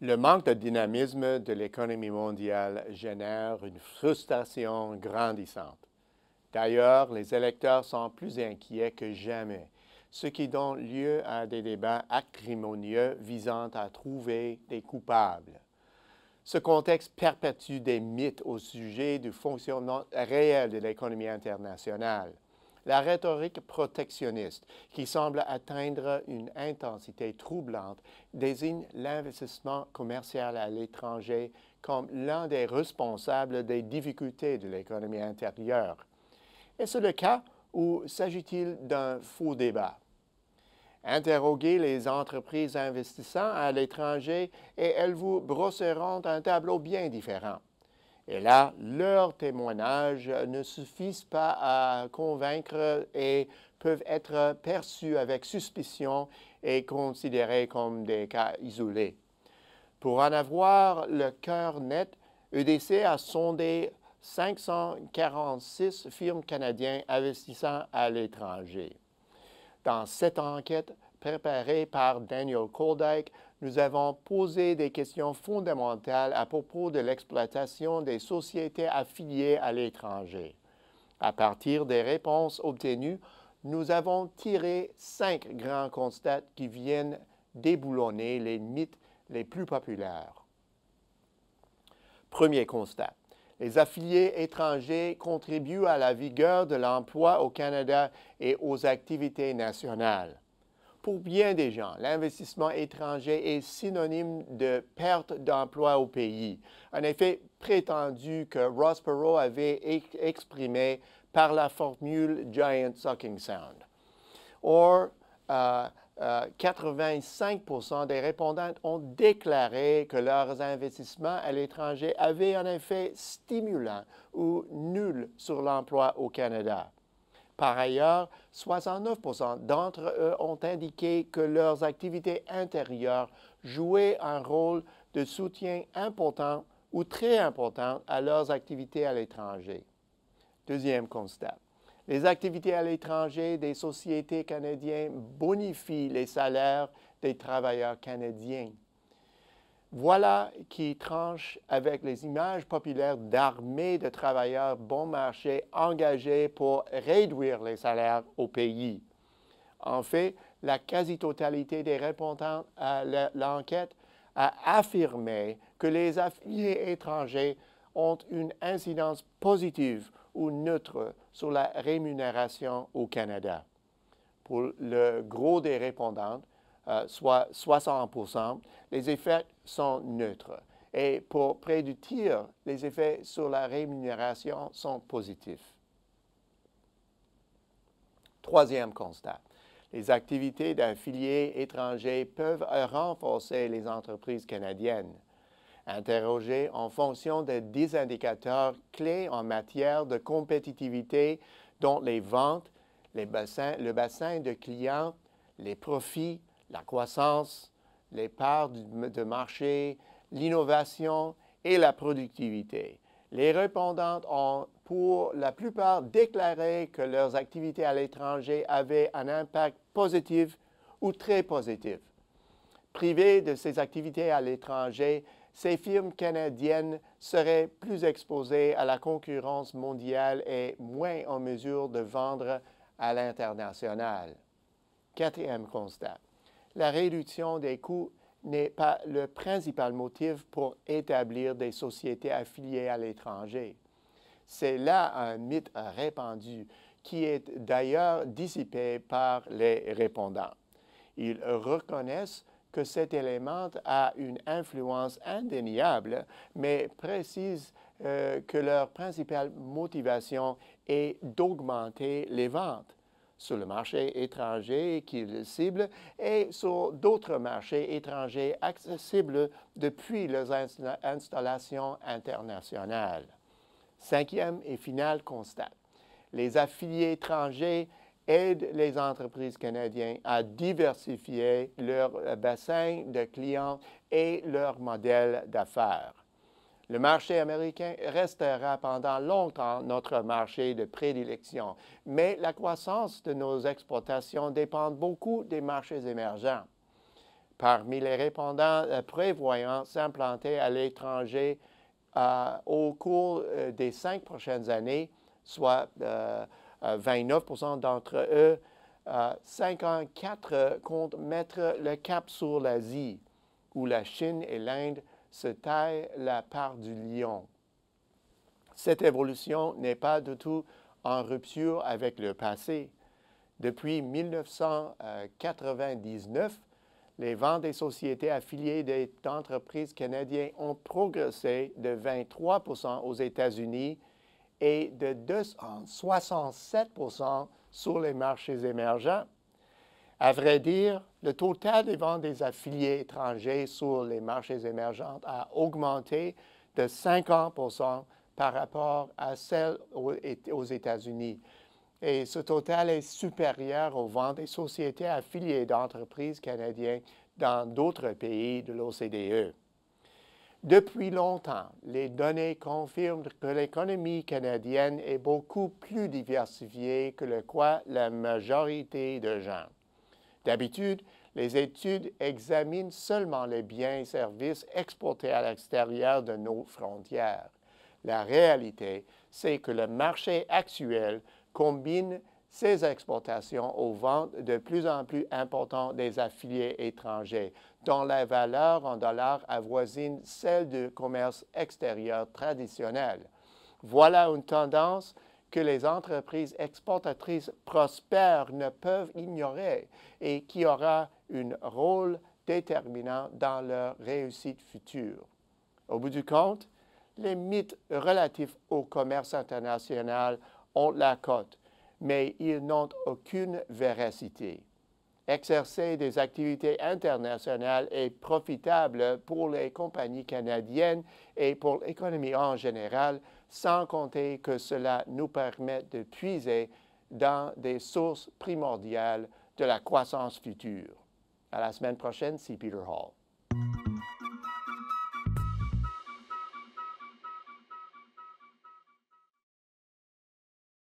Le manque de dynamisme de l'économie mondiale génère une frustration grandissante. D'ailleurs, les électeurs sont plus inquiets que jamais, ce qui donne lieu à des débats acrimonieux visant à trouver des coupables. Ce contexte perpétue des mythes au sujet du fonctionnement réel de l'économie internationale. La rhétorique protectionniste, qui semble atteindre une intensité troublante, désigne l'investissement commercial à l'étranger comme l'un des responsables des difficultés de l'économie intérieure. Est-ce le cas ou s'agit-il d'un faux débat? Interroguez les entreprises investissant à l'étranger et elles vous brosseront un tableau bien différent. Et là, leurs témoignages ne suffisent pas à convaincre et peuvent être perçus avec suspicion et considérés comme des cas isolés. Pour en avoir le cœur net, EDC a sondé 546 firmes canadiennes investissant à l'étranger. Dans cette enquête préparée par Daniel Koldyke, nous avons posé des questions fondamentales à propos de l'exploitation des sociétés affiliées à l'étranger. À partir des réponses obtenues, nous avons tiré 5 grands constats qui viennent déboulonner les mythes les plus populaires. Premier constat. Les affiliés étrangers contribuent à la vigueur de l'emploi au Canada et aux activités nationales. Pour bien des gens, l'investissement étranger est synonyme de perte d'emploi au pays, un effet prétendu que Ross Perot avait exprimé par la formule Giant Sucking Sound. Or, 85% des répondantes ont déclaré que leurs investissements à l'étranger avaient un effet stimulant ou nul sur l'emploi au Canada. Par ailleurs, 69% d'entre eux ont indiqué que leurs activités intérieures jouaient un rôle de soutien important ou très important à leurs activités à l'étranger. Deuxième constat. Les activités à l'étranger des sociétés canadiennes bonifient les salaires des travailleurs canadiens. Voilà qui tranche avec les images populaires d'armées de travailleurs bon marché engagés pour réduire les salaires au pays. En fait, la quasi-totalité des répondants à l'enquête a affirmé que les affiliés étrangers ont une incidence positive ou neutre sur la rémunération au Canada. Pour le gros des répondants, soit 60%, les effets sont neutres. Et pour près du tiers, les effets sur la rémunération sont positifs. Troisième constat. Les activités d'affiliés étrangers peuvent renforcer les entreprises canadiennes. Interrogées en fonction de 10 indicateurs clés en matière de compétitivité, dont les ventes, le bassin de clients, les profits, la croissance, les parts de marché, l'innovation et la productivité. Les répondantes ont pour la plupart déclaré que leurs activités à l'étranger avaient un impact positif ou très positif. Privées de ces activités à l'étranger, ces firmes canadiennes seraient plus exposées à la concurrence mondiale et moins en mesure de vendre à l'international. Quatrième constat. La réduction des coûts n'est pas le principal motif pour établir des sociétés affiliées à l'étranger. C'est là un mythe répandu qui est d'ailleurs dissipé par les répondants. Ils reconnaissent que cet élément a une influence indéniable, mais précisent que leur principale motivation est d'augmenter les ventes sur le marché étranger qu'ils ciblent et sur d'autres marchés étrangers accessibles depuis leurs installations internationales. Cinquième et final constat. Les affiliés étrangers aident les entreprises canadiennes à diversifier leur bassin de clients et leur modèle d'affaires. Le marché américain restera pendant longtemps notre marché de prédilection, mais la croissance de nos exportations dépend beaucoup des marchés émergents. Parmi les répondants prévoyant s'implanter à l'étranger au cours des 5 prochaines années, soit 29% d'entre eux, 54 comptent mettre le cap sur l'Asie, où la Chine et l'Inde se taillent la part du lion. Cette évolution n'est pas du tout en rupture avec le passé. Depuis 1999, les ventes des sociétés affiliées d'entreprises canadiennes ont progressé de 23% aux États-Unis et de 267% sur les marchés émergents. À vrai dire, le total des ventes des affiliés étrangers sur les marchés émergents a augmenté de 50% par rapport à celle aux États-Unis. Et ce total est supérieur aux ventes des sociétés affiliées d'entreprises canadiennes dans d'autres pays de l'OCDE. Depuis longtemps, les données confirment que l'économie canadienne est beaucoup plus diversifiée que le croit la majorité de gens. D'habitude, les études examinent seulement les biens et services exportés à l'extérieur de nos frontières. La réalité, c'est que le marché actuel combine ces exportations aux ventes de plus en plus importantes des affiliés étrangers, dont la valeur en dollars avoisine celle du commerce extérieur traditionnel. Voilà une tendance que les entreprises exportatrices prospères ne peuvent ignorer et qui aura un rôle déterminant dans leur réussite future. Au bout du compte, les mythes relatifs au commerce international ont la cote, mais ils n'ont aucune véracité. Exercer des activités internationales est profitable pour les compagnies canadiennes et pour l'économie en général, sans compter que cela nous permet de puiser dans des sources primordiales de la croissance future. À la semaine prochaine, c'est Peter Hall.